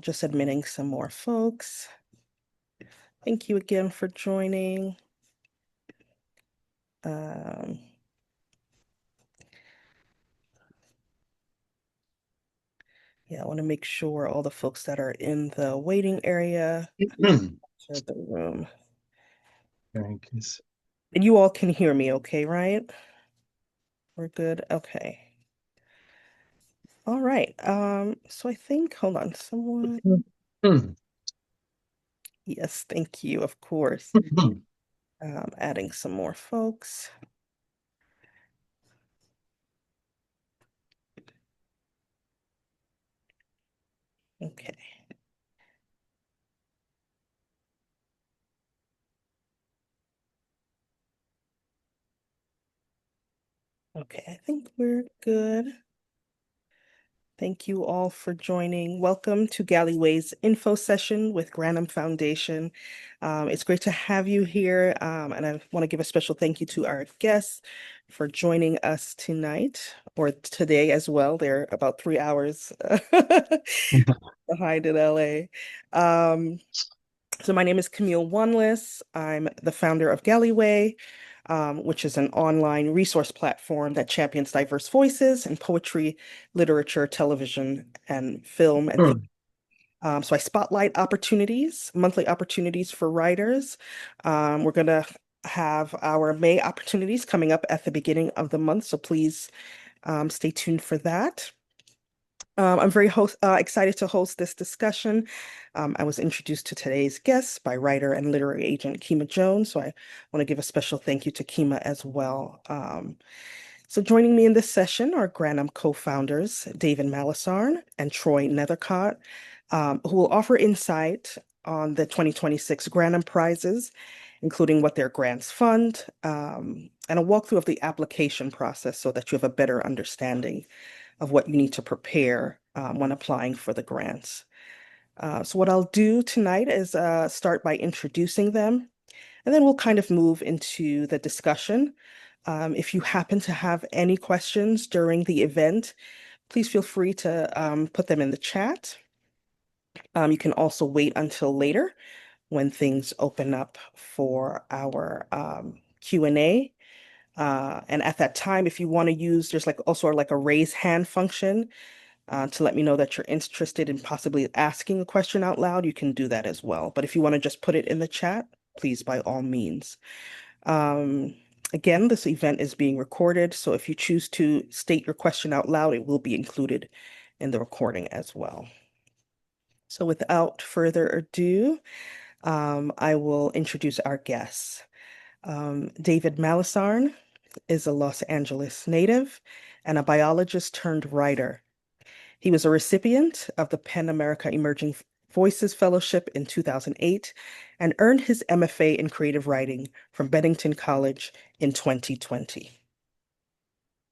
Just admitting some more folks. Thank you again for joining. Um, yeah, I want to make sure all the folks that are in the waiting area enter the room. Thank you. And you all can hear me okay, right? We're good? Okay. All right. So I think, hold on, someone. Yes, thank you, of course. Adding some more folks. Okay. Okay, I think we're good. Thank you all for joining. Welcome to Galleyway's info session with Granum Foundation. It's great to have you here, and I want to give a special thank you to our guests for joining us tonight or today as well. They're about 3 hours behind in LA. Um, so my name is Camille Wanliss. I'm the founder of Galleyway, which is an online resource platform that champions diverse voices in poetry, literature, television, and film and theater. So I spotlight opportunities, monthly opportunities for writers. We're going to have our May opportunities coming up at the beginning of the month, so please stay tuned for that. I'm very excited to host this discussion. I was introduced to today's guest by writer and literary agent Kima Jones, so I want to give a special thank you to Kima as well. So joining me in this session are Granum co-founders Davin Malasarn and Troy Nethercott, who will offer insight on the 2026 Granum Prizes, including what their grants fund, and a walkthrough of the application process so that you have a better understanding of what you need to prepare when applying for the grants. So what I'll do tonight is start by introducing them, and then we'll kind of move into the discussion. If you happen to have any questions during the event, please feel free to put them in the chat. You can also wait until later when things open up for our Q&A. And at that time, if you want to use, there's like also like a raise hand function to let me know that you're interested in possibly asking a question out loud, you can do that as well. But if you want to just put it in the chat, please, by all means. Um, Again, this event is being recorded, so if you choose to state your question out loud, it will be included in the recording as well. So without further ado, I will introduce our guests. David Malasarn is a Los Angeles native and a biologist turned writer. He was a recipient of the PEN America Emerging Voices Fellowship in 2008 and earned his MFA in creative writing from Bennington College in 2020.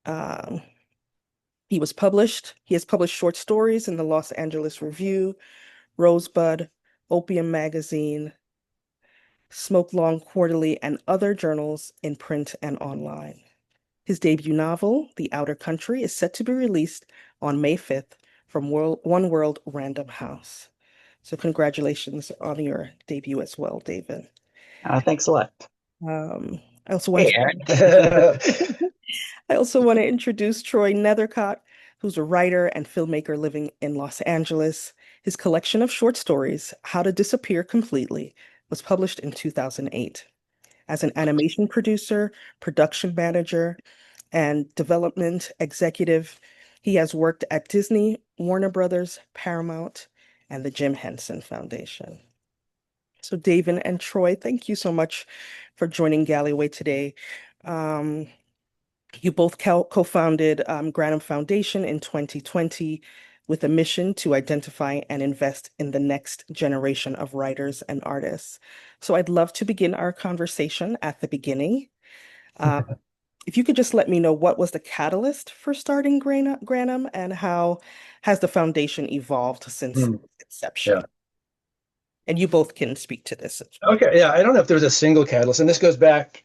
Um, he has published short stories in the Los Angeles Review, Rosebud, Opium Magazine, Smoke Long Quarterly, and other journals in print and online. His debut novel, The Outer Country, is set to be released on May 5th from One World Random House. So congratulations on your debut as well, David. Thanks a lot. I also want Hey, to Aaron. I also want to introduce Troy Nethercott, who's a writer and filmmaker living in Los Angeles. His collection of short stories, How to Disappear Completely, was published in 2008. As an animation producer, production manager, and development executive, he has worked at Disney, Warner Brothers, Paramount, and the Jim Henson Foundation. So, Davin and Troy, thank you so much for joining Galleyway today. Um, you both co-founded Granum Foundation in 2020 with a mission to identify and invest in the next generation of writers and artists. So I'd love to begin our conversation at the beginning. Uh, if you could just let me know what was the catalyst for starting Granum and how has the foundation evolved since Hmm, inception? yeah. And you both can speak to this as well. Okay. Yeah. I don't know if there was a single catalyst, and this goes back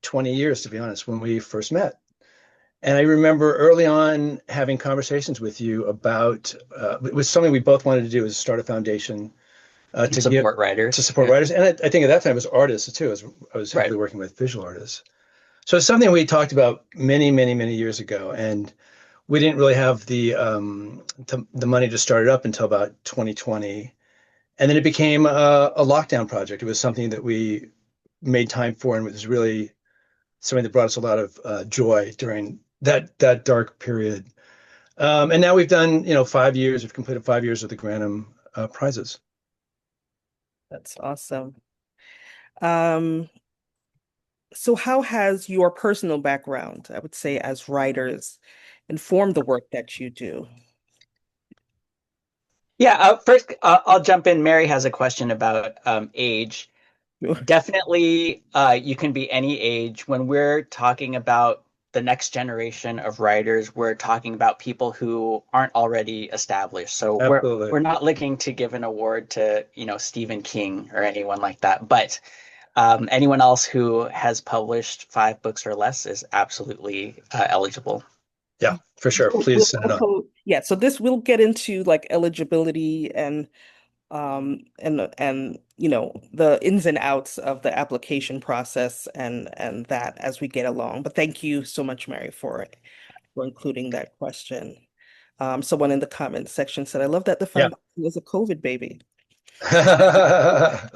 20 years, to be honest, when we first met. And I remember early on having conversations with you about it was something we both wanted to do, is start a foundation to give Support to writers. support Yeah. writers. And I think at that time it was artists too. I was Right. heavily working with visual artists. So it's something we talked about many, many, many years ago, and we didn't really have the money to start it up until about 2020, and then it became a lockdown project. It was something that we made time for, and it was really something that brought us a lot of joy during that dark period. And now we've done, 5 years. We've completed 5 years of the Granum prizes. That's awesome. Um, so how has your personal background, I would say, as writers, informed the work that you do? Yeah. First, I'll jump in. Mary has a question about age. Definitely, you can be any age. When we're talking about the next generation of writers, we're talking about people who aren't already established. So Absolutely. we're not looking to give an award to, Stephen King or anyone like that. But anyone else who has published 5 books or less is absolutely eligible. Yeah, for sure. So Please send it on. yeah, so this will get into like eligibility and the ins and outs of the application process and that as we get along. But thank you so much, Mary, for including that question. Someone in the comments section said, I love that the Yeah. foundation is a COVID baby. Yeah.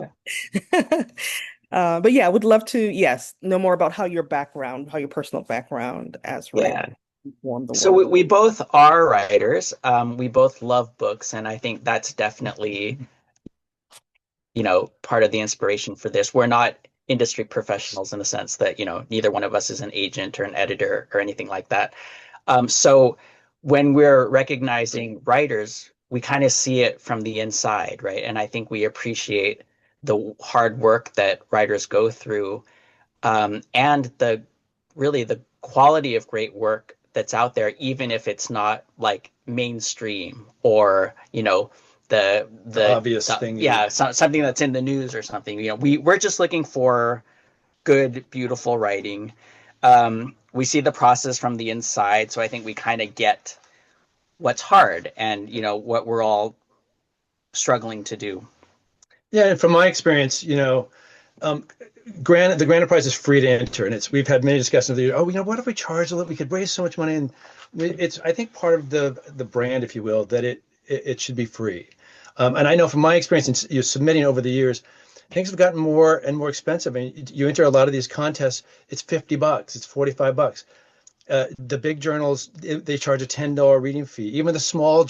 But yeah, I would love to, yes, know more about how your personal background as writer Yeah. informed the So work. we both are writers. We both love books, and I think that's definitely, part of the inspiration for this. We're not industry professionals in the sense that, neither one of us is an agent or an editor or anything like that. So when we're recognizing writers, we kind of see it from the inside, right? And I think we appreciate the hard work that writers go through, and the quality of great work that's out there, even if it's not like mainstream or The obvious thing you. yeah, something that's in the news or something. We're just looking for good, beautiful writing. We see the process from the inside, so I think we kind of get what's hard and what we're all struggling to do. Yeah, and from my experience, um, the Granite Prize is free to enter, and we've had many discussions. Oh, what if we charge a little? We could raise so much money, and it's I think part of the brand, if you will, that it should be free. And I know from my experience in submitting over the years, things have gotten more and more expensive. I mean, you enter a lot of these contests, it's $50, it's $45. The big journals they charge a $10 reading fee. Even the small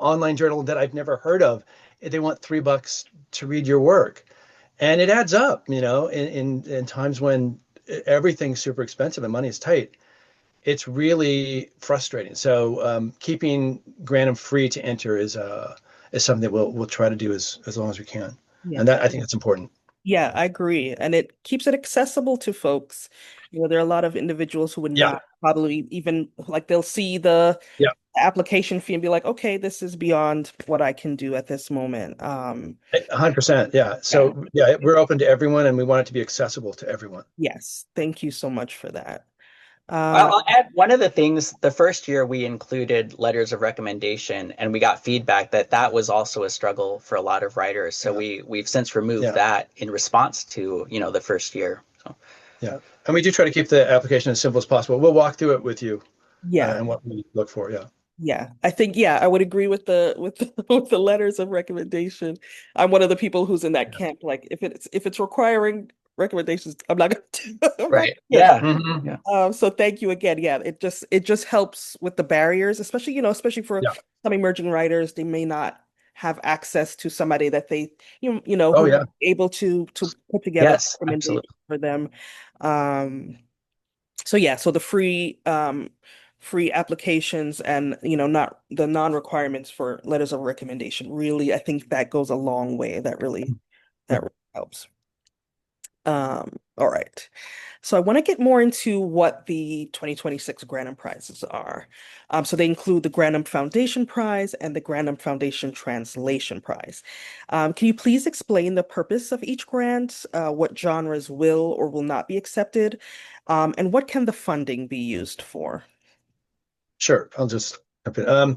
online journal that I've never heard of, they want $3 to read your work, and it adds up. In times when everything's super expensive and money is tight, it's really frustrating. So keeping Granum free to enter is something that we'll try to do as long as we can, Yeah. and that I think that's important. Yeah, I agree. And it keeps it accessible to folks. There are a lot of individuals who would Yeah, not probably even like they'll see the yeah, application fee and be like, okay, this is beyond what I can do at this moment. 100%. Yeah. Yeah. So yeah, we're open to everyone, and we want it to be accessible to everyone. Yes. Thank you so much for that. Well, I'll add one of the things. The first year we included letters of recommendation, and we got feedback that that was also a struggle for a lot of writers. So Yeah, we've since removed yeah, that in response to the first year. So yeah. And we do try to keep the application as simple as possible. We'll walk through it with you Yeah. and what we look for. Yeah. Yeah, I think I would agree with with the letters of recommendation. I'm one of the people who's in that Yeah. camp. Like if it's requiring recommendations, I'm not gonna I'm not right, gonna do yeah, Hmm. yeah, So thank you again. Yeah, it just helps with the barriers, especially for Yeah. some emerging writers. They may not have access to somebody that they Oh, who yeah. able to put together a yes, recommendation absolutely. for them. Um, so yeah, so the free applications and not the non-requirements for letters of recommendation. Really, I think that goes a long way. That really helps. All right. So I want to get more into what the 2026 Granum Prizes are. So they include the Granum Foundation Prize and the Granum Foundation Translation Prize. Can you please explain the purpose of each grant, what genres will or will not be accepted, and what can the funding be used for? Sure, I'll just jump in.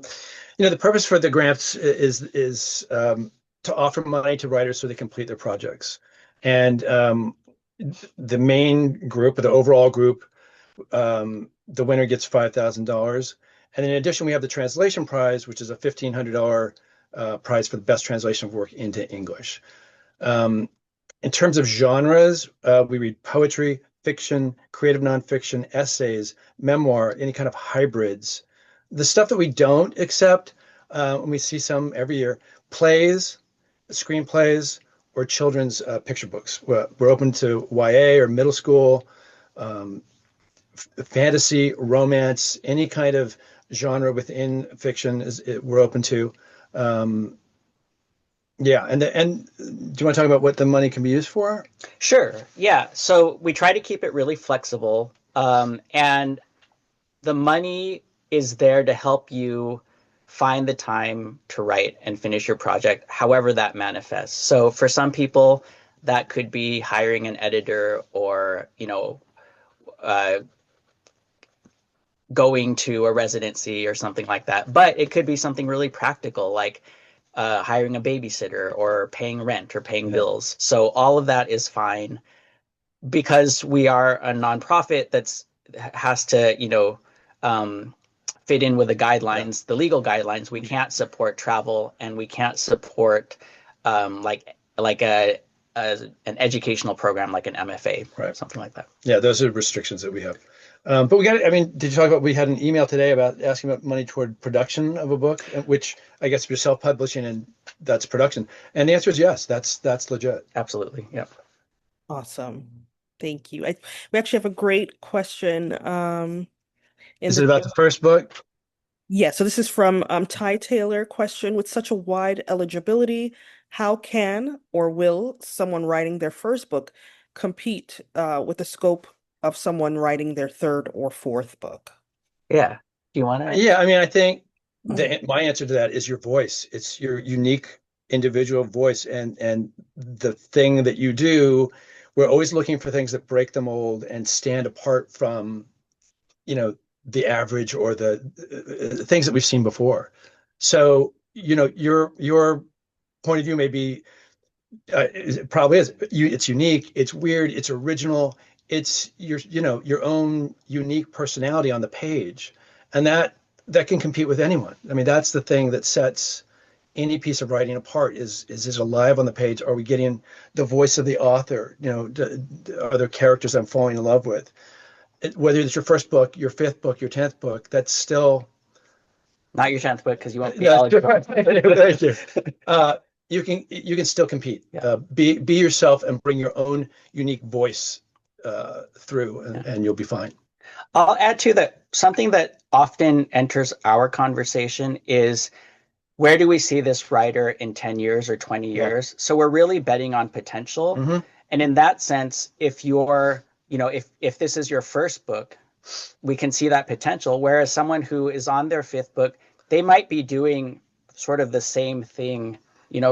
The purpose for the grants is to offer money to writers so they complete their projects. And the main group, or the overall group, the winner gets $5,000. And in addition, we have the translation prize, which is a $1,500 prize for the best translation of work into English. In terms of genres, we read poetry, fiction, creative nonfiction, essays, memoir, any kind of hybrids. The stuff that we don't accept, and we see some every year, plays, screenplays, or children's picture books. We're open to YA or middle school, fantasy, romance, any kind of genre within fiction we're open to. Yeah, and do you want to talk about what the money can be used for? Sure. Yeah. So we try to keep it really flexible, and the money is there to help you find the time to write and finish your project, however that manifests. So for some people, that could be hiring an editor or, going to a residency or something like that. But it could be something really practical, like hiring a babysitter or paying rent or paying bills. So all of that is fine because we are a nonprofit that's has to, fit in with the guidelines, the legal guidelines. We can't support travel and we can't support like an educational program like an MFA, Right. something like that. Yeah, those are restrictions that we have. But did you talk about, we had an email today about asking about money toward production of a book, which I guess you're self-publishing and that's production. And the answer is yes, that's legit. Absolutely. Yeah. Awesome. Thank you. We actually have a great question. Is it about the first book? Yeah, so this is from Ty Taylor. Question: with such a wide eligibility, how can or will someone writing their first book compete with the scope of someone writing their third or fourth book? Yeah. Do you want to? Yeah, I think my answer to that is your voice. It's your unique individual voice, and the thing that you do. We're always looking for things that break the mold and stand apart from, the average or the things that we've seen before. So, your point of view may be, it probably is. It's unique. It's weird. It's original. It's your own unique personality on the page, and that can compete with anyone. That's the thing that sets any piece of writing apart. Is it alive on the page? Are we getting the voice of the author? Are there characters I'm falling in love with? Whether it's your first book, your fifth book, your 10th book, that's still not your 10th book because you won't be eligible. Thank you. You can still compete. Yeah. Be yourself and bring your own unique voice through, and you'll be fine. I'll add to that. Something that often enters our conversation is, where do we see this writer in 10 years or 20 years? Yeah. So we're really betting on potential. Mm-hmm. And in that sense, if this is your first book, we can see that potential. Whereas someone who is on their fifth book, they might be doing sort of the same thing,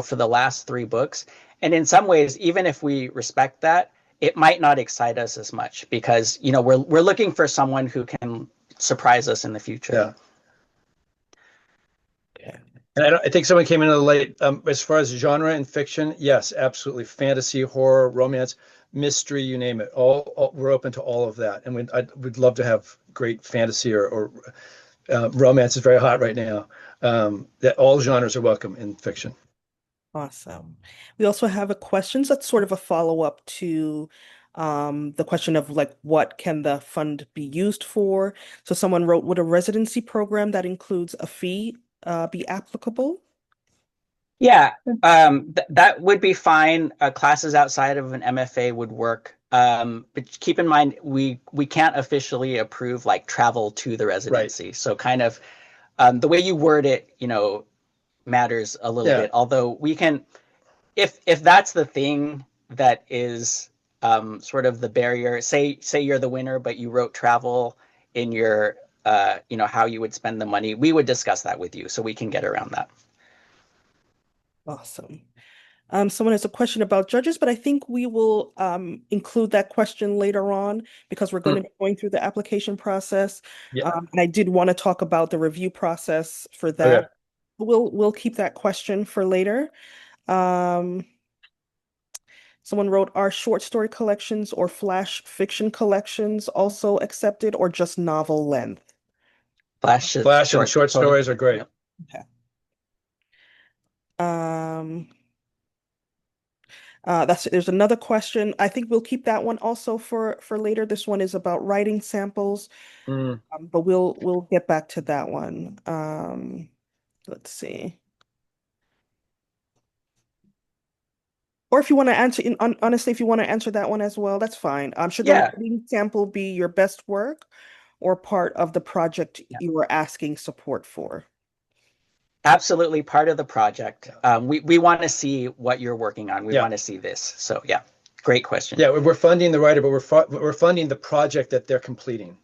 for the last three books. And in some ways, even if we respect that, it might not excite us as much because, we're looking for someone who can surprise us in the future. Yeah. And I think someone came in a little late. As far as genre and fiction, yes, absolutely. Fantasy, horror, romance, mystery, you name it. All we're open to all of that. And we'd love to have great fantasy or romance is very hot right now. That all genres are welcome in fiction. Awesome. We also have a question that's sort of a follow-up to the question of what can the fund be used for? So someone wrote, would a residency program that includes a fee be applicable? Yeah, that would be fine. Classes outside of an MFA would work. But keep in mind, we can't officially approve travel to the residency. Right. So kind of the way you word it, matters a little bit. Although we can, if that's the thing that is sort of the barrier, say you're the winner, but you wrote travel in your, how you would spend the money, we would discuss that with you so we can get around that. Awesome. Someone has a question about judges, but I think we will include that question later on because we're going to Mm. be going through the application process. Yeah. And I did want to talk about the review process for Okay. that. We'll keep that question for later. Um, Someone wrote, are short story collections or flash fiction collections also accepted or just novel length? Flash is Flash and short totally. stories are great. Yep. Okay. Um, there's another question. I think we'll keep that one also for later. This one is about writing samples, Mm. but we'll get back to that one. Let's see. Or if you want to answer, honestly, if you want to answer that one as well, that's fine. Should the Yeah. writing sample be your best work or part of the project you are asking support for? Absolutely part of the project. We want to see what you're working on. We Yeah. want to see this. So yeah, great question. Yeah, we're funding the writer, but we're funding the project that they're completing.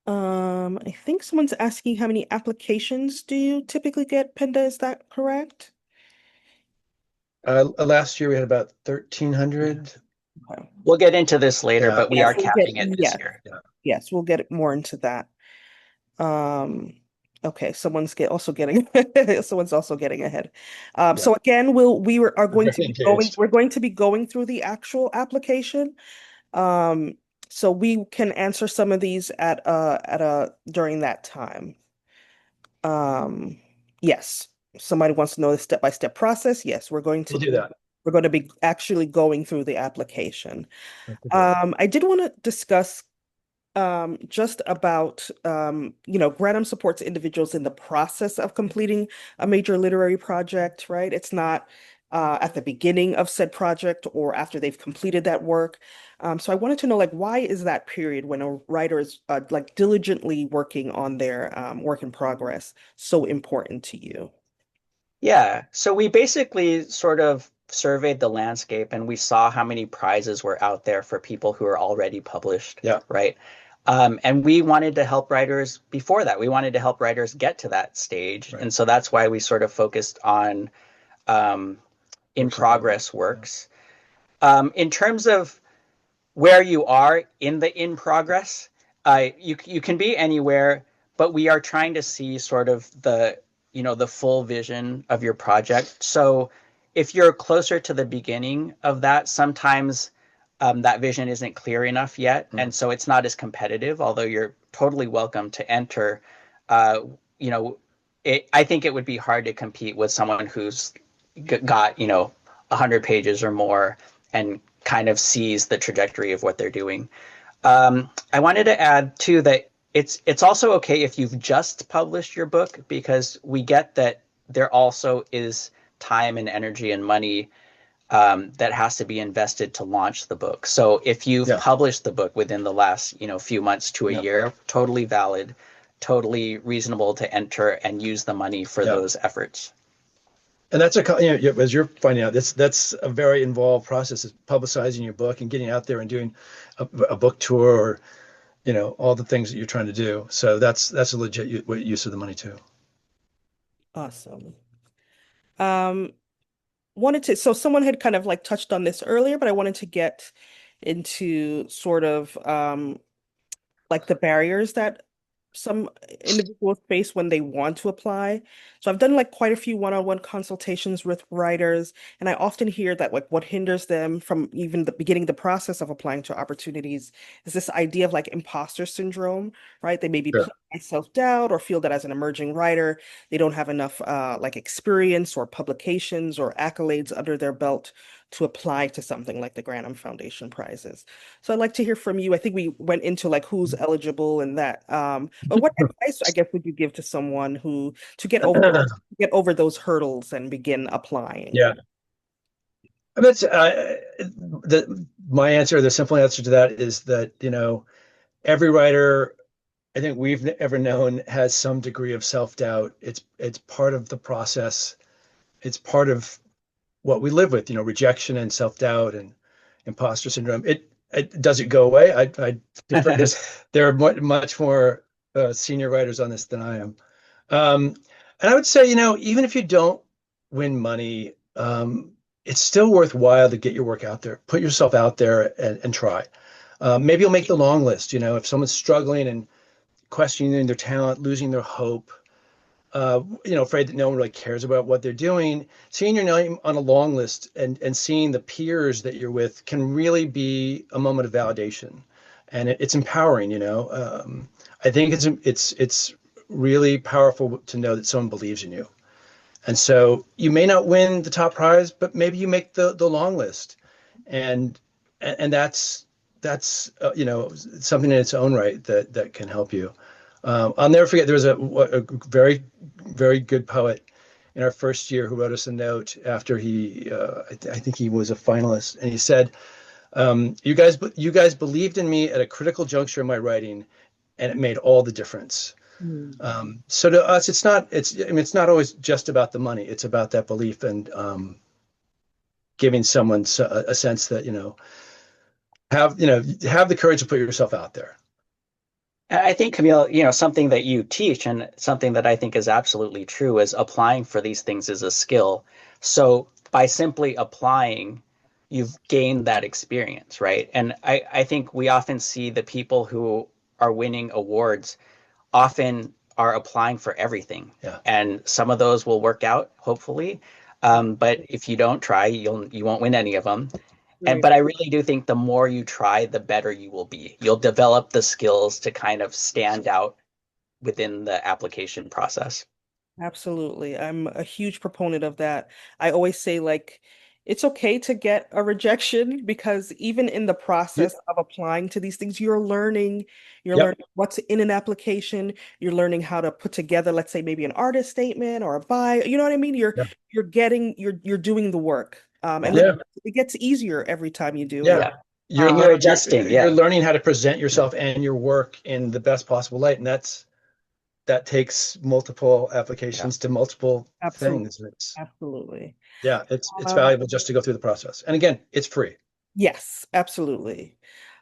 I think someone's asking how many applications do you typically get, Penda? Is that correct? Last year we had about 1,300. Okay. We'll get into this later, Yeah. but we Yes, are capping it this year. Yeah. yes, we'll get more into that. Um, okay, someone's also getting ahead. Yeah. So again, are We're going to very be going engaged. we're going to be going through the actual application. Um, so we can answer some of these at a during that time. Um, yes. Somebody wants to know the step-by-step process. Yes, We'll do that. we're going to be actually going through the application. Okay, great. I did want to discuss just about Granum supports individuals in the process of completing a major literary project, right? It's not at the beginning of said project or after they've completed that work. So I wanted to know, like, why is that period when a writer is like diligently working on their work in progress so important to you? Yeah. So we basically sort of surveyed the landscape and we saw how many prizes were out there for people who are already published, Yeah. right? And we wanted to help writers before that. We wanted to help writers get to that stage. Right. And so that's why we sort of focused on um, in progress works. In terms of where you are in the in progress, you can be anywhere, but we are trying to see sort of the full vision of your project. So if you're closer to the beginning of that, sometimes that vision isn't clear enough yet, and so it's not as competitive. Although you're totally welcome to enter, uh, you know, I think it would be hard to compete with someone who's got 100 pages or more and kind of sees the trajectory of what they're doing. I wanted to add too that it's also okay if you've just published your book, because we get that there also is time and energy and money that has to be invested to launch the book. So if you've published the book within the last few months to a year, totally valid, totally reasonable to enter and use the money for those efforts. And that's as you're finding out, that's a very involved process, is publicizing your book and getting out there and doing a book tour, or all the things that you're trying to do. So that's a legit use of the money too. Awesome. Um, so someone had kind of like touched on this earlier, but I wanted to get into sort of like the barriers that some individuals face when they want to apply. So I've done like quite a few one-on-one consultations with writers, and I often hear that like what hinders them from even the beginning the process of applying to opportunities is this idea of like imposter syndrome, right? They may be Sure. self-doubt or feel that as an emerging writer, they don't have enough like experience or publications or accolades under their belt to apply to something like the Granum Foundation Prizes. So I'd like to hear from you. I think we went into like who's eligible and that. But what advice, I guess, would you give to someone who to get over those hurdles and begin applying? Yeah. I mean, my answer, the simple answer to that is that, every writer I think we've ever known has some degree of self-doubt. It's part of the process. It's part of what we live with, rejection and self-doubt and imposter syndrome. Does it go away? I differ. There are much more senior writers on this than I am. And I would say, even if you don't win money, it's still worthwhile to get your work out there, put yourself out there and try. Maybe you'll make the long list. If someone's struggling and questioning their talent, losing their hope, afraid that no one really cares about what they're doing, seeing your name on a long list and seeing the peers that you're with can really be a moment of validation, and it's empowering. I think it's really powerful to know that someone believes in you, and so you may not win the top prize, but maybe you make the long list, and that's something in its own right that can help you. I'll never forget. There was a very, very good poet in our first year who wrote us a note after I think he was a finalist, and he said, "You guys believed in me at a critical juncture in my writing, and it made all the difference." Mm. So to us, it's not always just about the money. It's about that belief and giving someone a sense that have the courage to put yourself out there. I think, Camille, something that you teach and something that I think is absolutely true is applying for these things is a skill. So by simply applying, you've gained that experience, right? And I think we often see the people who are winning awards often are applying for everything. Yeah. And some of those will work out, hopefully. But if you don't try, you won't win any of them. Right. But I really do think the more you try, the better you will be. You'll develop the skills to kind of stand out within the application process. Absolutely. I'm a huge proponent of that. I always say, like, it's okay to get a rejection because even in the You, process of applying to these things, you're yep. learning what's in an application, you're learning how to put together, let's say, maybe an artist statement or a bio. You know what I mean? Yeah. You're doing the work. And Yeah. then Yeah. it gets easier every time you do it. Yeah. Yeah. And you're adjusting. You're Yeah. learning how to present yourself and your work in the best possible light, and that takes multiple Yeah. applications to multiple Absolutely. things. Absolutely. It's Um, valuable just to go through the process. And again, it's free. yes, absolutely.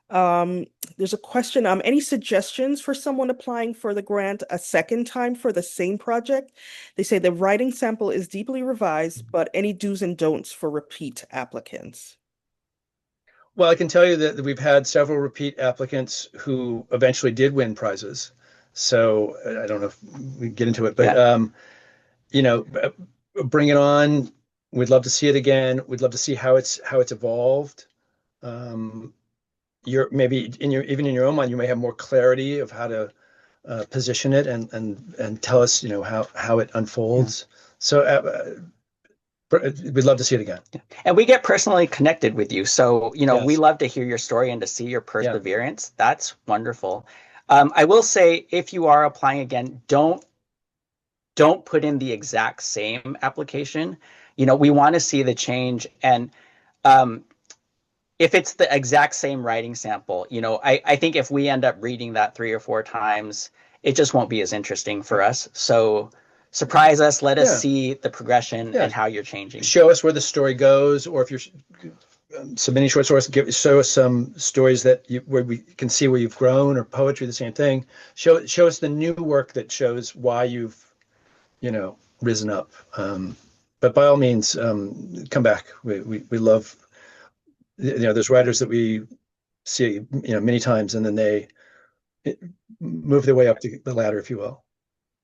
Um, there's a question, any suggestions for someone applying for the grant a second time for the same project? They say the writing sample is deeply revised, but any do's and don'ts for repeat applicants? Well, I can tell you that we've had several repeat applicants who eventually did win prizes. So I don't know if we get into it, but Yeah. you know, bring it on. We'd love to see it again. We'd love to see how it's evolved. Um, you're maybe even in your own mind, you may have more clarity of how to position it and tell us, how it unfolds. So we'd love to see it again. And we get personally connected with you. So, we Yes. love to hear your story and to see your Yeah. perseverance. That's wonderful. I will say, if you are applying again, don't put in the exact same application. We want to see the change. And um, if it's the exact same writing sample, I think if we end up reading that 3 or 4 times, it just won't be as interesting for us. So surprise us, let us Yeah. see the progression Yeah. and how you're changing. Show us where the story goes, or if you're submitting short stories, show us some stories where we can see where you've grown, or poetry, the same thing. Show us the new work that shows why you've risen up. But by all means, come back. We love, there's writers that we see, many times, and then they move their way up the ladder, if you will.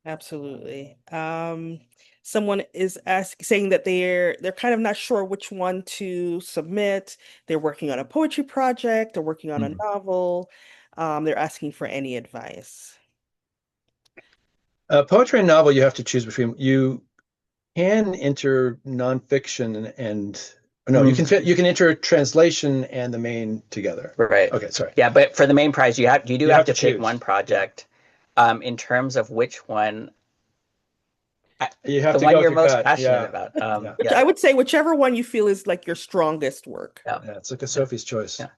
Absolutely. Someone is saying that they're kind of not sure which one to submit. They're working on a poetry project, they're working on a Mhm. novel. They're asking for any advice. Poetry and novel, you have to choose between. You can enter nonfiction and no, you can enter translation and the main together. Right. Okay, sorry. Yeah, but for the main prize, you have to pick choose. one project. In terms of which one, You have the to one go with you're your most gut. passionate Yeah. about. Yeah. Which I would say whichever one you feel is like your strongest work. Yeah. Yeah, it's like a Sophie's choice. Yeah.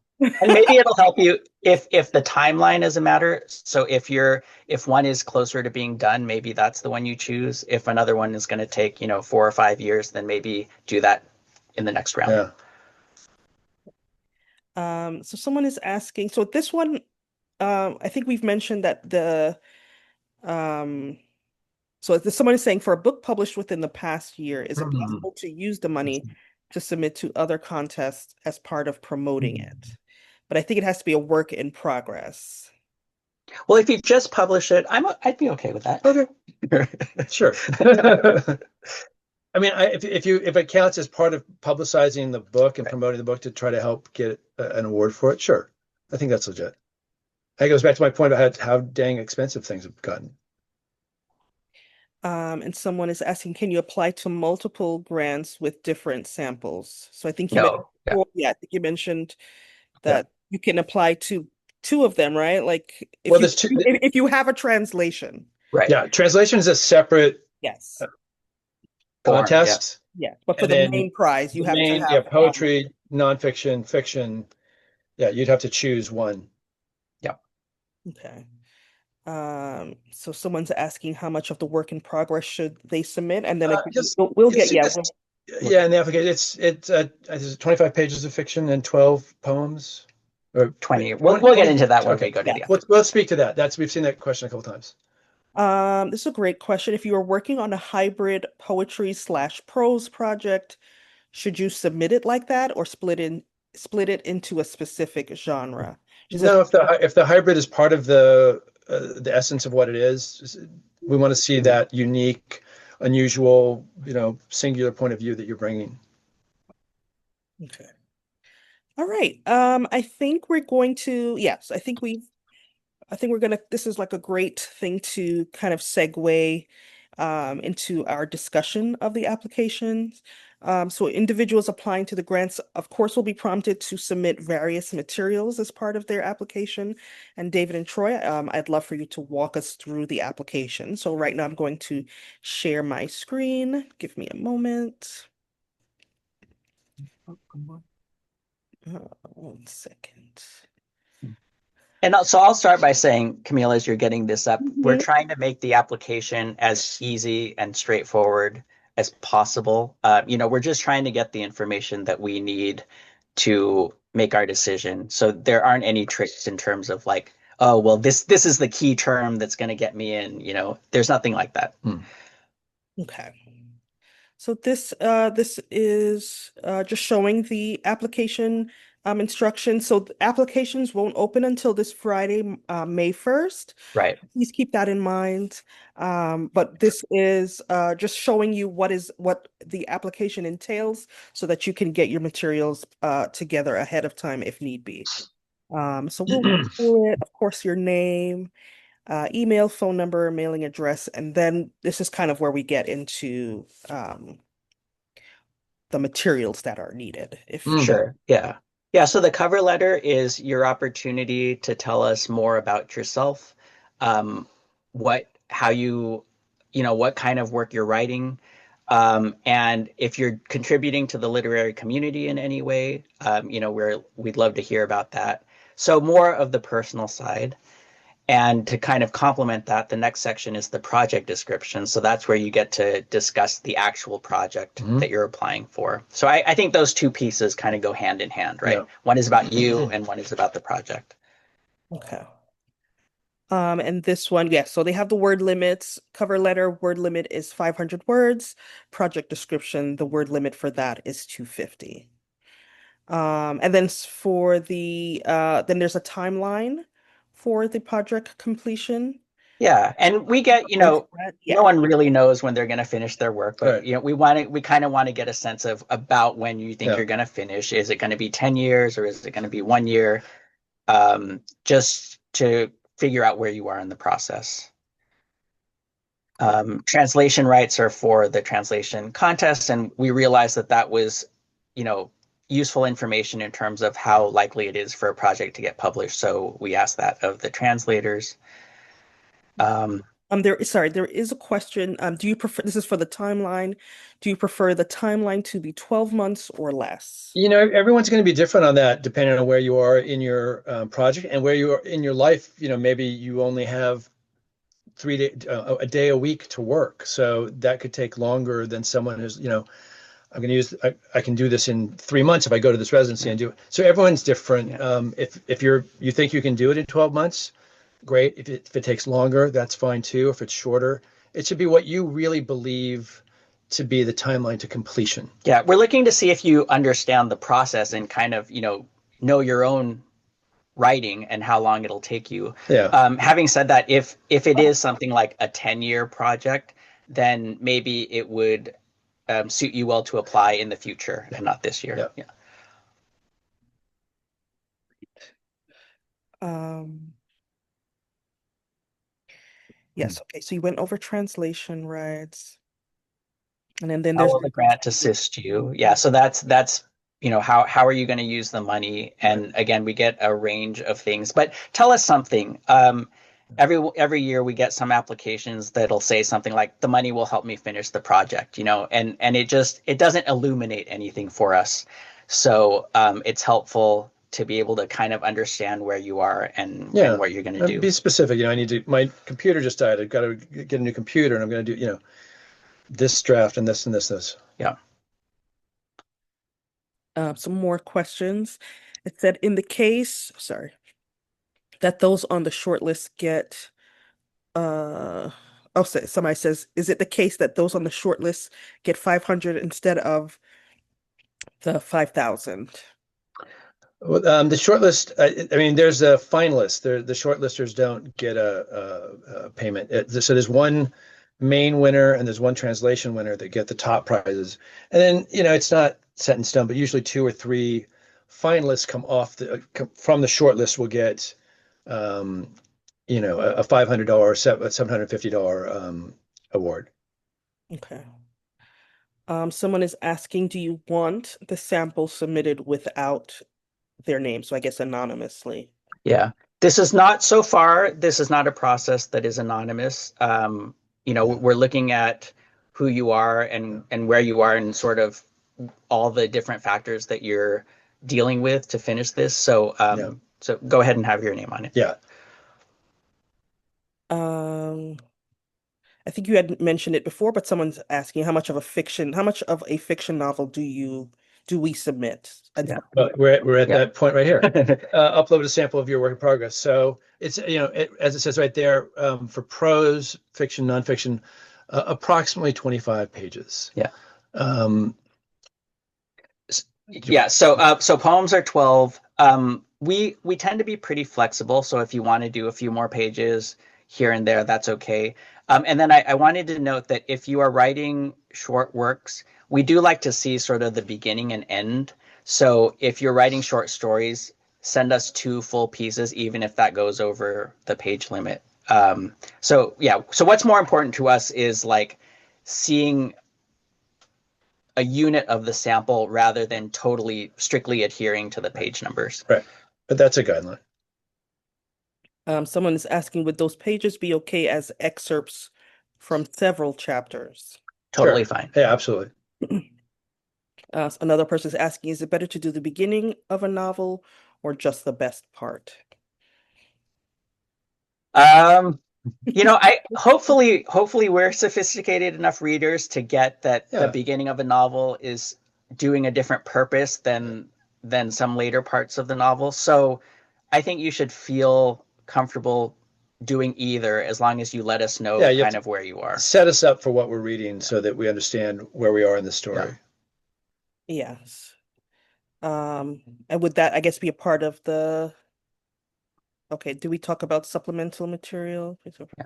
And maybe it'll help you if the timeline is a matter. So if one is closer to being done, maybe that's the one you choose. If another one is going to take 4 or 5 years, then maybe do that in the next round. Yeah. So someone is asking, so this one, I think we've mentioned that um, So if someone is saying for a book published within the past year, is it Mhm. possible to use the money to submit to other contests as part of promoting it? But I think it has to be a work in progress. Well, if you just publish it, I'd be okay with that. Okay, sure. I mean, if it counts as part of publicizing the book and Right. promoting the book to try to help get an award for it, sure. I think that's legit. That goes back to my point about how dang expensive things have gotten. And someone is asking, can you apply to multiple grants with different samples? So I think you mentioned, No, yeah, I think you mentioned Yeah. that you can apply to two of them, right? Like Well, there's two. if you have a translation. right. Yeah, translation is a separate Yes. Form, contest, Yeah. But for and the then main prize, you the have to main, have poetry, nonfiction, fiction. Yeah, you'd have to choose one. yeah. okay. So someone's asking how much of the work in progress should they submit, and then Just we'll you get see this, we'll yeah, in the application, it's 25 pages of fiction and 12 poems, or 20. 20, We'll get into that when okay. we go to Yeah. the Let's speak to that. We've seen that question a couple times. This is a great question. If you are working on a hybrid poetry/prose project, should you submit it like that or split it into a specific genre? She says, No, if the hybrid is part of the essence of what it is, we want to see that unique, unusual, singular point of view that you're bringing. okay. All right. I think we're going to, yes, I think we're gonna, this is like a great thing to kind of segue into our discussion of the applications. So individuals applying to the grants, of course, will be prompted to submit various materials as part of their application. And David and Troy, I'd love for you to walk us through the application. So right now I'm going to share my screen. Give me a moment. 1 second. And so I'll start by saying, Camille, as you're getting this up, we're Mhm. trying to make the application as easy and straightforward as possible. We're just trying to get the information that we need to make our decision. So there aren't any tricks in terms of like, oh, well, this is the key term that's going to get me in. There's nothing like that. Okay. So this is just showing the application instructions. So the applications won't open until this Friday, May 1st. Right. Please keep that in mind. But this is just showing you what the application entails so that you can get your materials together ahead of time if need be. So we'll go through it. Of course, your name, email, phone number, mailing address, and then this is kind of where we get into the materials that are needed. Sure. Yeah. Yeah. So the cover letter is your opportunity to tell us more about yourself, how what kind of work you're writing, and if you're contributing to the literary community in any way, we'd love to hear about that. So more of the personal side. And to kind of complement that, the next section is the project description. So that's where you get to discuss the actual project that you're applying for. So I think those two pieces kind of go hand in hand, right? Yeah. One is about you and one is about the project. Okay. And this one, yes, so they have the word limits. Cover letter, word limit is 500 words. Project description, the word limit for that is 250. And then for then there's a timeline for the project completion. Yeah, and we get, Yeah. no one really knows when they're going to finish their work, but Right. we kind of want to get a sense of about when you think you're going to finish. Is it going to be 10 years or is it going to be 1 year? Just to figure out where you are in the process. Translation rights are for the translation contest, and we realized that was, useful information in terms of how likely it is for a project to get published. So we asked that of the translators. There is a question. Do you prefer, this is for the timeline, do you prefer the timeline to be 12 months or less? Everyone's going to be different on that depending on where you are in your project and where you are in your life. Maybe you only have a day a week to work, so that could take longer than someone who's, I'm going to I can do this in 3 months if I go to this residency and do it. So everyone's different. If you think you can do it in 12 months, great. If it takes longer, that's fine too. If it's shorter, It should be what you really believe to be the timeline to completion. Yeah, we're looking to see if you understand the process and kind of, know your own writing and how long it'll take you. Yeah. Having said that, if it is something like a 10-year project, then maybe it would suit you well to apply in the future and not this year. Yeah. Yes, okay, so you went over translation rights. And then How there's will the grant assist you? Yeah, so that's how are you going to use the money? And again, we get a range of things. But tell us something. Every year we get some applications that'll say something like the money will help me finish the project, and it doesn't illuminate anything for us. So it's helpful to be able to kind of understand where you are and what you're going to do. Be specific. My computer just died. I've got to get a new computer, and I'm going to do, this draft and this and this. Yeah. Some more questions. It said in the case, that those on the short list get, somebody says, is it the case that those on the short list get 500 instead of the 5,000? The short list, there's a finalist. The shortlisters don't get a payment. So there's one main winner and there's one translation winner that get the top prizes. And then, it's not set in stone, but usually 2 or 3 finalists from the short list will get, a $500 or $750 award. Okay. Someone is asking, do you want the sample submitted without their name? So I guess anonymously. Yeah. This is not a process that is anonymous. We're looking at who you are and where you are and sort of all the different factors that you're dealing with to finish this. So so go ahead and have your name on it. Yeah. I think you had mentioned it before, but someone's asking how much of a fiction novel do we submit? Yeah. We're at that point right here. Upload a sample of your work in progress. So it's, as it says right there, for prose, fiction, nonfiction, approximately 25 pages. Yeah. So poems are 12. We tend to be pretty flexible. So if you want to do a few more pages here and there, that's okay. And then I wanted to note that if you are writing short works, we do like to see sort of the beginning and end. So if you're writing short stories, send us 2 full pieces, even if that goes over the page limit. So what's more important to us is like seeing a unit of the sample rather than totally strictly adhering to the page numbers. Right. But that's a guideline. Someone is asking, would those pages be okay as excerpts from several chapters? Totally fine. Yeah, absolutely. Another person is asking, is it better to do the beginning of a novel or just the best part? Hopefully we're sophisticated enough readers to get that the beginning of a novel is doing a different purpose than some later parts of the novel. So I think you should feel comfortable doing either as long as you let us know kind of where you are. Set us up for what we're reading so that we understand where we are in the story. Yes. And would that, I guess, be a part of the... Okay, do we talk about supplemental material? Yeah.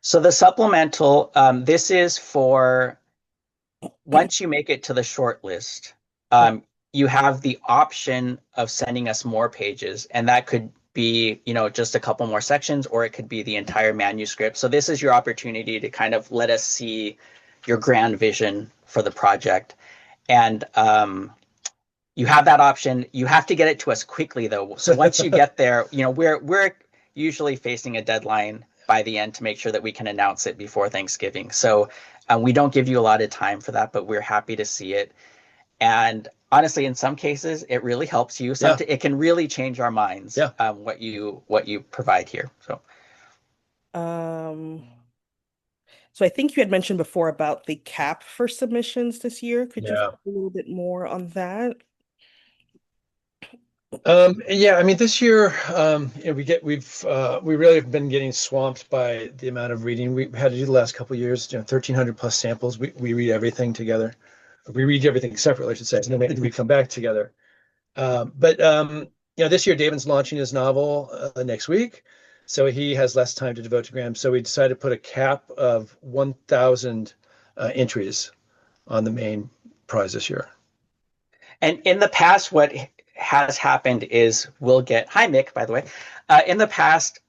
So the supplemental, this is for once you make it to the short list, you have the option of sending us more pages, and that could be, just a couple more sections, or it could be the entire manuscript. So this is your opportunity to kind of let us see your grand vision for the project. And you have that option. You have to get it to us quickly, though. So once you get there, we're usually facing a deadline by the end to make sure that we can announce it before Thanksgiving. So we don't give you a lot of time for that, but we're happy to see it. And honestly, in some cases, it really helps you. It can really change our minds. What you provide here. So I think you had mentioned before about the cap for submissions this year. Could you talk a little bit more on that? Yeah, I mean, this year, we really have been getting swamped by the amount of reading we've had to do the last couple of years. 1,300 plus samples. We read everything together. We read everything separately, I should say, and then we come back together. But this year Davin's launching his novel next week, so he has less time to devote to Graham. So we decided to put a cap of 1,000 entries on the main prize this year. And in the past, what has happened is we'll get, hi, Mick, by the way. In the past,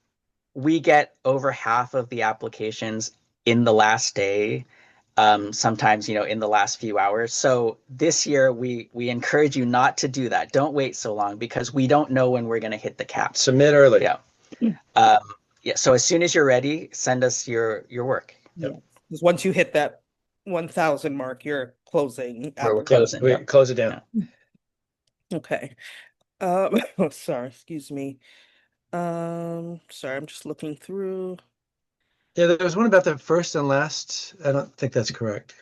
we get over half of the applications in the last day, sometimes, in the last few hours. So this year, we encourage you not to do that. Don't wait so long because we don't know when we're going to hit the cap. Submit early. Yeah. Yeah. So as soon as you're ready, send us your work. Yeah. Because once you hit that 1,000 mark, you're closing. We're closing. We close it down. Yeah. Okay. Sorry, excuse me. Sorry, I'm just looking through. Yeah, there was one about the first and last. I don't think that's correct.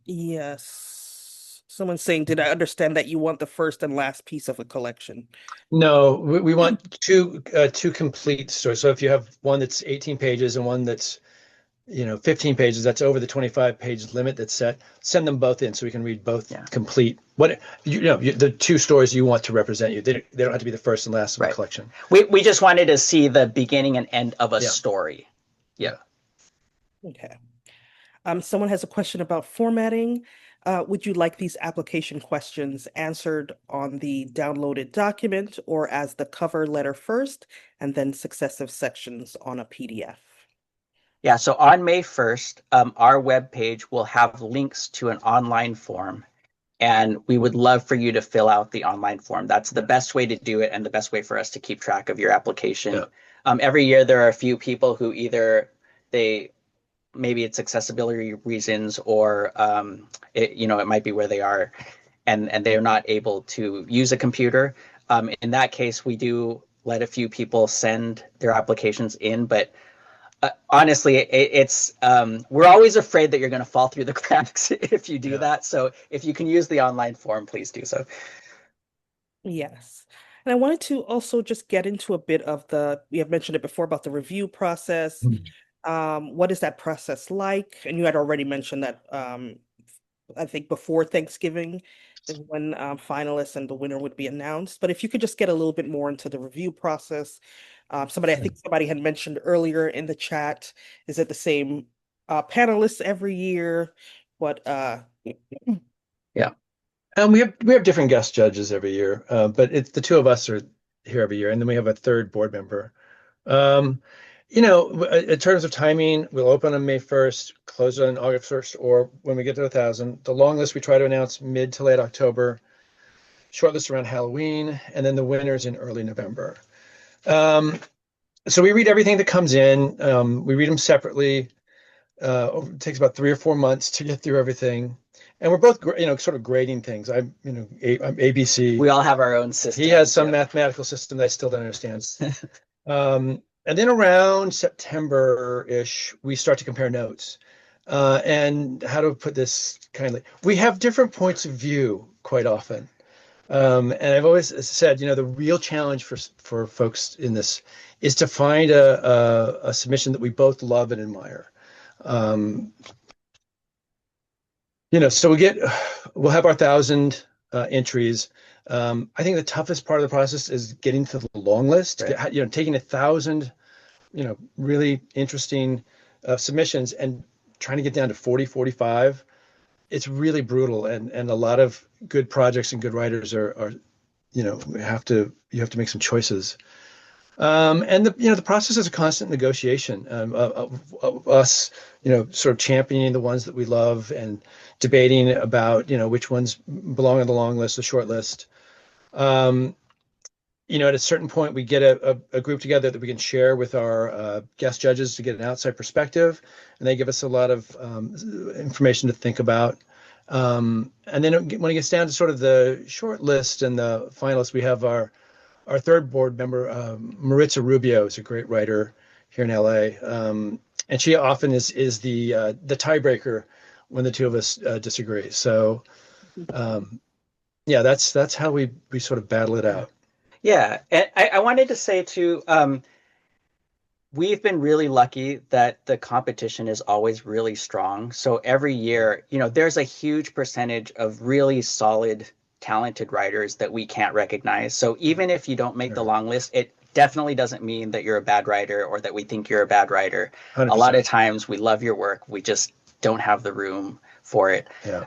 Yes. Someone's saying, did I understand that you want the first and last piece of a collection? No, we want two complete stories. So if you have one that's 18 pages and one that's 15 pages, that's over the 25-page limit that's set. Send them both in so we can read both complete. The two stories you want to represent you. They don't have to be the first and last of the collection. We just wanted to see the beginning and end of a story. Yeah. Okay. Someone has a question about formatting. Would you like these application questions answered on the downloaded document or as the cover letter first and then successive sections on a PDF? Yeah, so on May 1st, our webpage will have links to an online form, and we would love for you to fill out the online form. That's the best way to do it and the best way for us to keep track of your application. Yeah. Every year there are a few people who either maybe it's accessibility reasons or it might be where they are and they're not able to use a computer. In that case, we do let a few people send their applications in, but honestly, it's we're always afraid that you're going to fall through the cracks if you do that. So if you can use the online form, please do so. Yes. And I wanted to also just get into a bit of we have mentioned it before about the review process. What is that process like? And you had already mentioned that I think before Thanksgiving is when finalists and the winner would be announced. But if you could just get a little bit more into the review process. I think somebody had mentioned earlier in the chat, is it the same panelists every year? Yeah. And we have different guest judges every year, but it's the two of us are here every year, and then we have a third board member. In terms of timing, we'll open on May 1st, close on August 1st, or when we get to 1,000. The long list we try to announce mid to late October, short list around Halloween, and then the winners in early November. So we read everything that comes in. We read them separately. It takes about 3 or 4 months to get through everything. And we're both, sort of grading things. I'm ABC. We all have our own system. He has some mathematical system that I still don't understand. And then around September-ish, we start to compare notes. And how to put this kindly? We have different points of view quite often. And I've always said, the real challenge for folks in this is to find a submission that we both love and admire. So we'll have our 1,000 entries. I think the toughest part of the process is getting to the long list. Right. Taking 1,000, really interesting submissions and trying to get down to 40, 45. It's really brutal, and a lot of good projects and good writers are you have to make some choices. And the process is a constant negotiation of us, sort of championing the ones that we love and debating about, which ones belong on the long list, the short list. At a certain point, we get a group together that we can share with our guest judges to get an outside perspective, and they give us a lot of information to think about. And then when it gets down to sort of the short list and the finalists, we have our third board member, Maritza Rubio, is a great writer here in LA, and she often is the tiebreaker when the two of us disagree. So, that's how we sort of battle it out. Yeah, and I wanted to say too, we've been really lucky that the competition is always really strong. So every year, there's a huge percentage of really solid, talented writers that we can't recognize. So even if you don't make the long list, it definitely doesn't mean that you're a bad writer or that we think you're a bad writer. 100%. A lot of times we love your work, we just don't have the room for it. Yeah.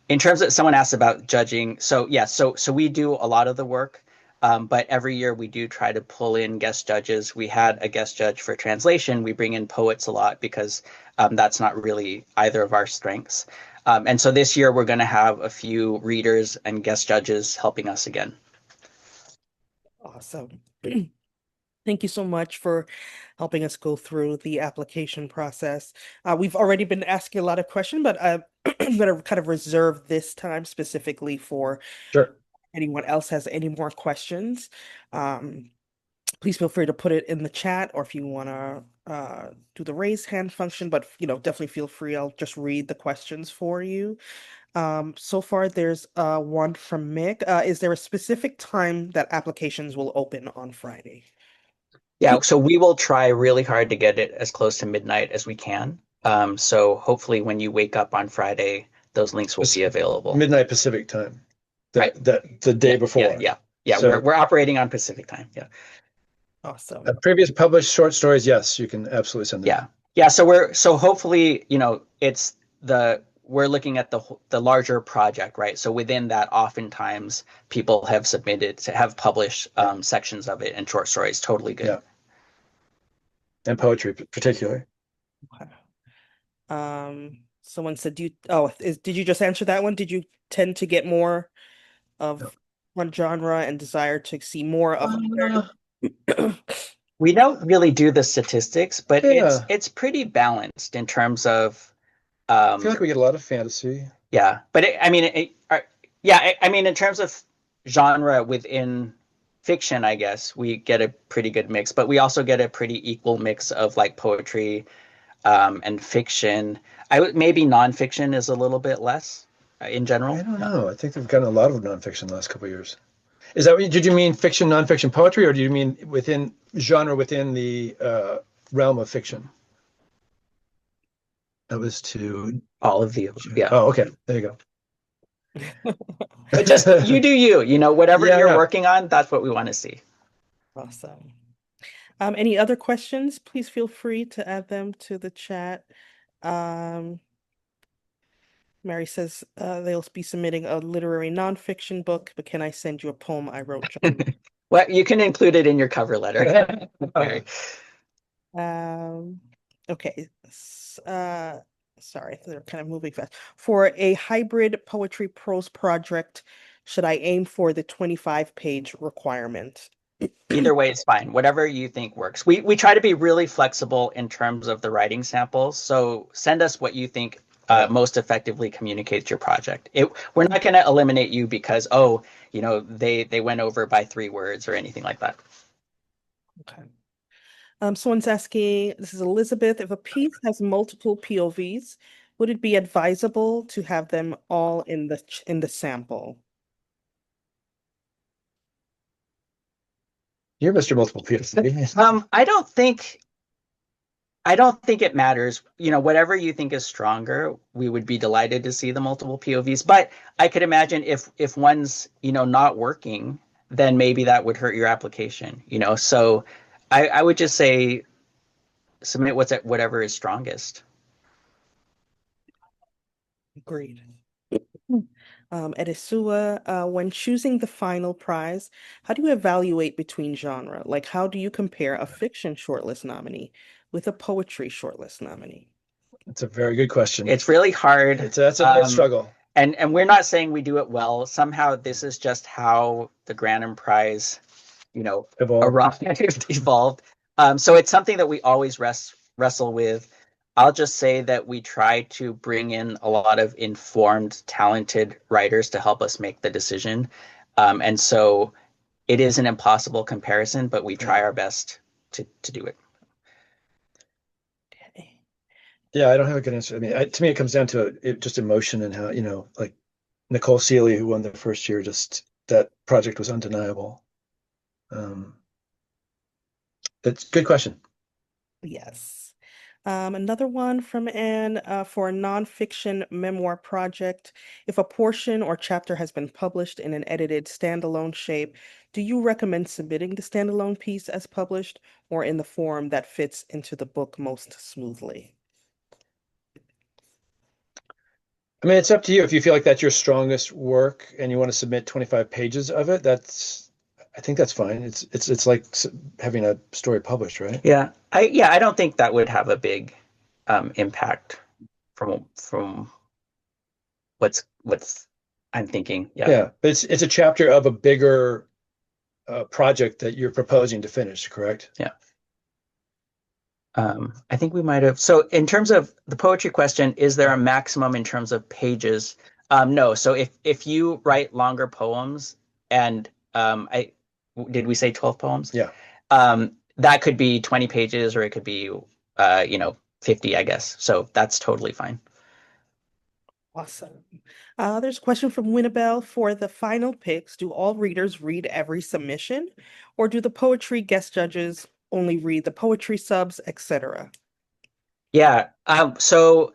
In terms of someone asked about judging, so yeah, so we do a lot of the work. But every year we do try to pull in guest judges. We had a guest judge for translation. We bring in poets a lot because that's not really either of our strengths. And so this year we're going to have a few readers and guest judges helping us again. Awesome. Thank you so much for helping us go through the application process. We've already been asking a lot of questions, but I'm going to kind of reserve this time specifically for Sure. anyone else has any more questions. Please feel free to put it in the chat, or if you want to do the raise hand function, but definitely feel free. I'll just read the questions for you. So far there's one from Mick. Is there a specific time that applications will open on Friday? Yeah, so we will try really hard to get it as close to midnight as we can. So hopefully when you wake up on Friday, those links will be available. Midnight Pacific time. Right. The day before. Yeah. So, we're operating on Pacific time. Yeah. Awesome. Previous published short stories, yes, you can absolutely send them. Yeah. So hopefully, we're looking at the larger project, right? So within that, oftentimes people have published sections of it, and short stories. Totally good. Yeah. And poetry, particularly. Okay. Someone said, did you just answer that one? Did you tend to get more of one genre and desire to see more of We don't really do the statistics, but it's pretty balanced in terms of. I feel like we get a lot of fantasy. Yeah, but I mean, in terms of genre within fiction, I guess we get a pretty good mix, but we also get a pretty equal mix of like poetry and fiction. Maybe nonfiction is a little bit less in general. I don't know. I think they've gotten a lot of nonfiction the last couple of years. Is that did you mean fiction, nonfiction, poetry, or do you mean within the realm of fiction? That was to all of the above. Yeah. Oh, okay. There you go. But just you do you. Whatever you're working on, that's what we want to see. Awesome. Any other questions? Please feel free to add them to the chat. Mary says they'll be submitting a literary nonfiction book, but can I send you a poem I wrote, John? Well, you can include it in your cover letter. Okay. Sorry, they're kind of moving fast. For a hybrid poetry prose project, should I aim for the 25-page requirement? Either way, it's fine. Whatever you think works. We try to be really flexible in terms of the writing samples. So send us what you think most effectively communicates your project. We're not going to eliminate you because, they went over by 3 words or anything like that. Okay. Someone's asking, this is Elizabeth, if a piece has multiple POVs, would it be advisable to have them all in the sample? You're Mr. Multiple POVs. I don't think it matters. Whatever you think is stronger, we would be delighted to see the multiple POVs. But I could imagine if one's, not working, then maybe that would hurt your application, So I would just say submit whatever is strongest. Agreed. Edisua, when choosing the final prize, how do you evaluate between genre? Like, how do you compare a fiction shortlist nominee with a poetry shortlist nominee? That's a very good question. It's really hard. That's a struggle. And we're not saying we do it well. Somehow this is just how the Granum Prize, evolved. So it's something that we always wrestle with. I'll just say that we try to bring in a lot of informed, talented writers to help us make the decision. And so it is an impossible comparison, but we try our best to do it. Yeah, I don't have a good answer. I mean, to me, it comes down to just emotion and how, like Nicole Seeley, who won the first year, just that project was undeniable. It's a good question. Yes. Another one from Anne, for a nonfiction memoir project, if a portion or chapter has been published in an edited standalone shape, do you recommend submitting the standalone piece as published or in the form that fits into the book most smoothly? I mean, it's up to you. If you feel like that's your strongest work and you want to submit 25 pages of it, I think that's fine. It's like having a story published, right? Yeah, I don't think that would have a big impact from what's I'm thinking. Yeah. Yeah, but it's a chapter of a bigger project that you're proposing to finish, correct? Yeah. I think we might have. So in terms of the poetry question, is there a maximum in terms of pages? No. So if you write longer poems and did we say 12 poems? Yeah. That could be 20 pages or it could be 50, I guess. So that's totally fine. Awesome. There's a question from Winnabelle. For the final picks, do all readers read every submission, or do the poetry guest judges only read the poetry subs, etc.? Yeah. So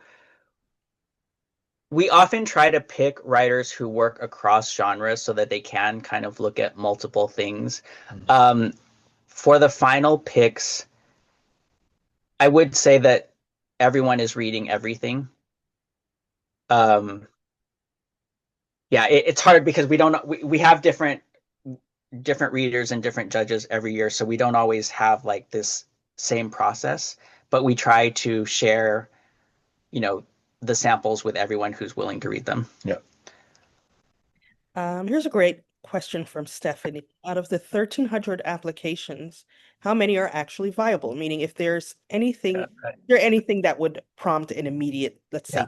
we often try to pick writers who work across genres so that they can kind of look at multiple things. For the final picks, I would say that everyone is reading everything. Yeah, it's hard because we have different readers and different judges every year, so we don't always have like this same process, but we try to share, the samples with everyone who's willing to read them. Yeah. Here's a great question from Stephanie. Out of the 1,300 applications, how many are actually viable? Meaning, if there's anything, anything that would prompt an immediate, let's say.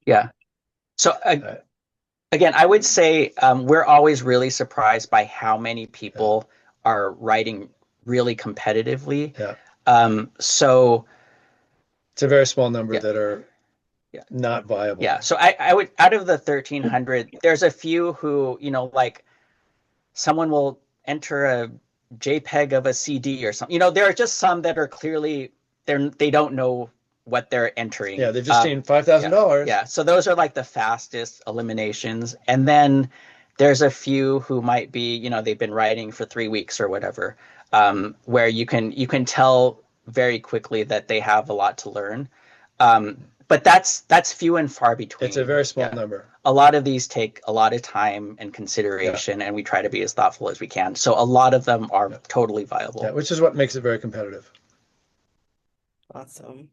Yeah. So again, I would say we're always really surprised by how many people are writing really competitively. Yeah. So it's a very small number that are not viable. Yeah. So I would, out of the 1,300, there's a few who, like someone will enter a JPEG of a CD or something. There are just some that are clearly they don't know what they're entering. Yeah, they've just seen $5,000. Yeah. So those are like the fastest eliminations. And then there's a few who might be, they've been writing for 3 weeks or whatever, where you can tell very quickly that they have a lot to learn. But that's few and far between. It's a very small number. A lot of these take a lot of time and consideration, and we try to be as thoughtful as we can. So a lot of them are totally viable. Yeah, which is what makes it very competitive. Awesome.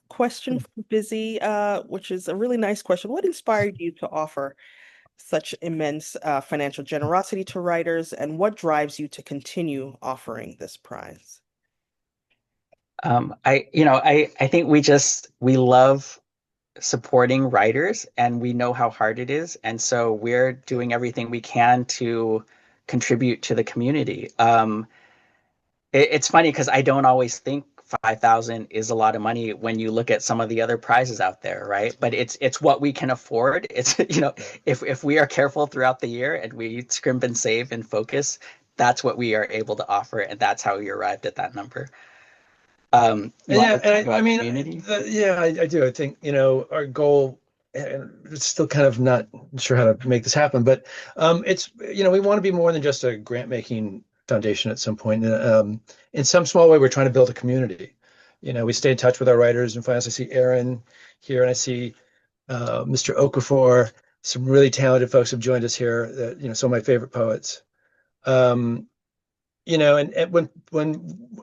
Question from Busy, which is a really nice question. What inspired you to offer such immense financial generosity to writers, and what drives you to continue offering this prize? I think we love supporting writers, and we know how hard it is, and so we're doing everything we can to contribute to the community. It's funny because I don't always think 5,000 is a lot of money when you look at some of the other prizes out there, right? But it's what we can afford. It's if we are careful throughout the year and we scrimp and save and focus, that's what we are able to offer, and that's how we arrived at that number. I mean, I do. I think, our goal, and it's still kind of not sure how to make this happen, but it's, we want to be more than just a grant making foundation at some point. In some small way, we're trying to build a community. We stay in touch with our writers and finally I see Aaron here, and I see Mr. Okafor. Some really talented folks have joined us here that, some of my favorite poets. And when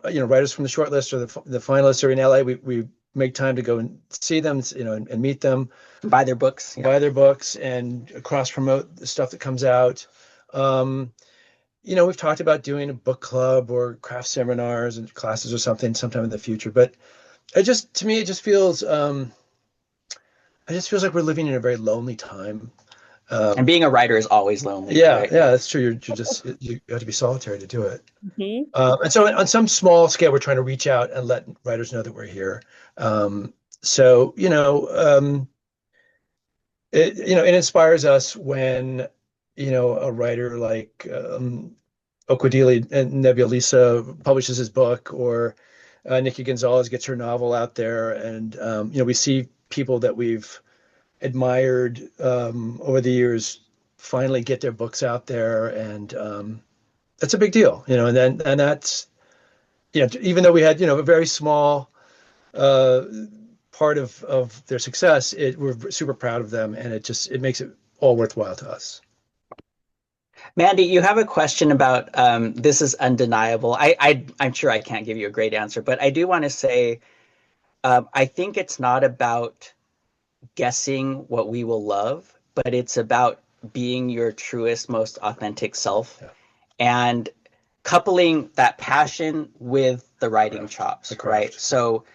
writers from the shortlist or the finalists are in LA, we make time to go and see them, and meet them, buy their books, and cross promote the stuff that comes out. We've talked about doing a book club or craft seminars and classes or something sometime in the future, but to me it just feels like we're living in a very lonely time. And being a writer is always lonely. Yeah, right? Yeah, that's true. You have to be solitary to do it. Mm-hmm. And so on some small scale, we're trying to reach out and let writers know that we're here. It inspires us when, a writer like Okwudili and Nebulisa publishes his book, or Nikki Gonzalez gets her novel out there, and we see people that we've admired over the years finally get their books out there, and that's a big deal, and that's even though we had a very small uh, part of their success, we're super proud of them, and it makes it all worthwhile to us. Mandy, you have a question about this is undeniable. I'm sure I can't give you a great answer, but I do want to say I think it's not about guessing what we will love, but it's about being your truest, most authentic self, Yeah. and coupling that passion with the writing chops, right? So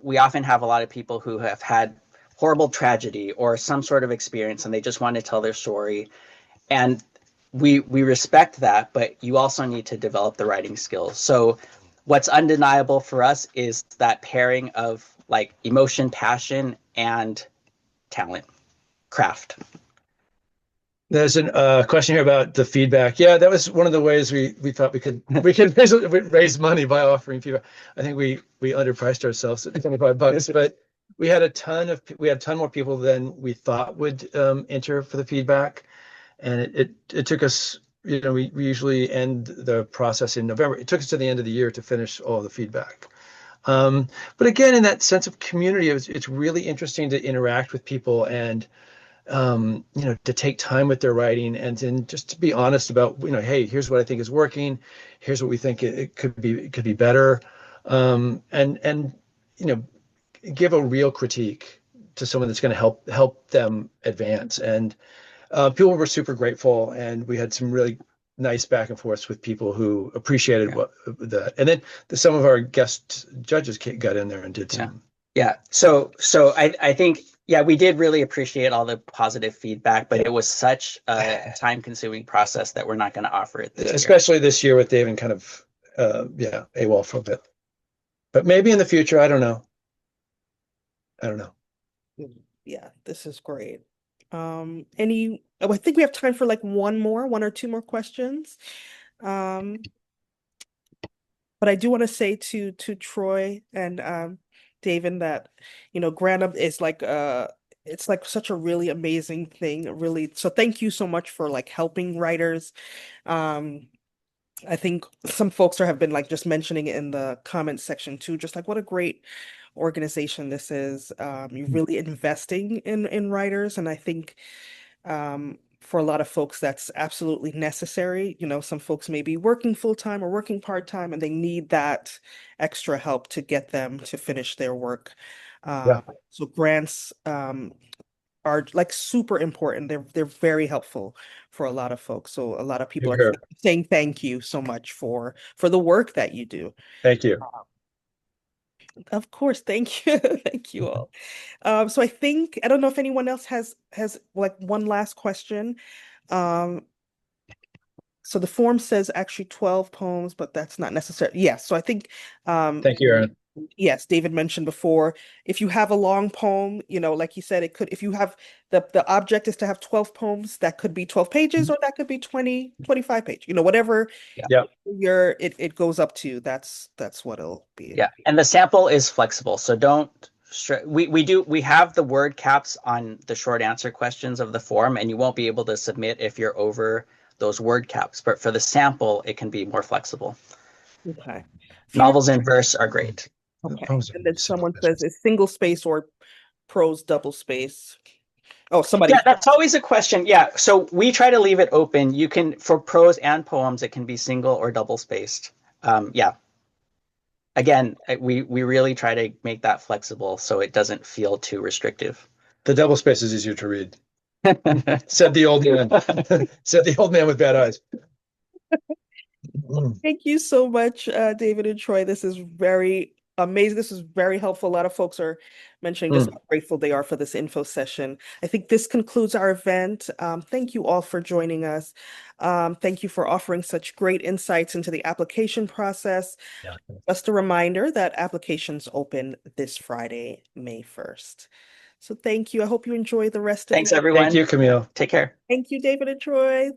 we often have a lot of people who have had horrible tragedy or some sort of experience, and they just want to tell their story. And we respect that, but you also need to develop the writing skills. So what's undeniable for us is that pairing of like emotion, passion, and talent, craft. There's a question here about the feedback. Yeah, that was one of the ways we thought we could raise money by offering feedback. I think we underpriced ourselves at $25, but we had a ton more people than we thought would enter for the feedback, and it took us. We usually end the process in November. It took us to the end of the year to finish all the feedback. But again, in that sense of community, it's really interesting to interact with people and to take time with their writing, and then just to be honest about, hey, here's what I think is working. Here's what we think it could be better. And give a real critique to someone that's going to help them advance. And people were super grateful, and we had some really nice back and forths with people who appreciated that. And then some of our guest judges got in there and did some. Yeah. So I think, we did really appreciate all the positive feedback, but it was such a time-consuming process that we're not going to offer it this especially year. This year with Davin kind of, AWOL for a bit. But maybe in the future, I don't know. Yeah, this is great. I think we have time for like one or two more questions. But I do want to say to Troy and Davin that Granum is like it's like such a really amazing thing, really. So thank you so much for like helping writers. I think some folks have been like just mentioning it in the comments section too, just like what a great organization this is. You're really investing in writers, and I think for a lot of folks that's absolutely necessary. Some folks may be working full-time or working part-time, and they need that extra help to get them to finish their work. So grants are like super important. They're very helpful for a lot of folks. So a lot of people are saying thank you so much for the work that you do. Thank you. Of course, thank you. Thank you all. So I don't know if anyone else has like one last question. So the form says actually 12 poems, but that's not necessary. Yes, so I think thank you, Erin. Yes, David mentioned before, if you have a long poem, like he said, it could, if you have the object is to have 12 poems, that could be 12 pages, or that could be 20, 25 pages, whatever it goes up to, that's what it'll be. Yeah, and the sample is flexible, so don't we have the word caps on the short answer questions of the form, and you won't be able to submit if you're over those word caps, but for the sample, it can be more flexible. Okay. Novels in verse are great. Okay. And then someone says it's single space or prose double space. Oh, somebody. Yeah, that's always a question. Yeah, so we try to leave it open. You can, for prose and poems, it can be single or double spaced. Again, we really try to make that flexible so it doesn't feel too restrictive. The double space is easier to read. Said the old man. Said the old man with bad eyes. Thank you so much, David and Troy. This is very amazing. This is very helpful. A lot of folks are mentioning just how grateful they are for this info session. I think this concludes our event. Thank you all for joining us. Thank you for offering such great insights into the application process. Just a reminder that applications open this Friday, May 1st. So thank you. I hope you enjoy the rest of Thanks, everyone. Thank you, Camille. Take care. Thank you, David and Troy.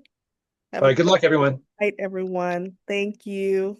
Have All a right. Good great luck, everyone. night, everyone. Thank you.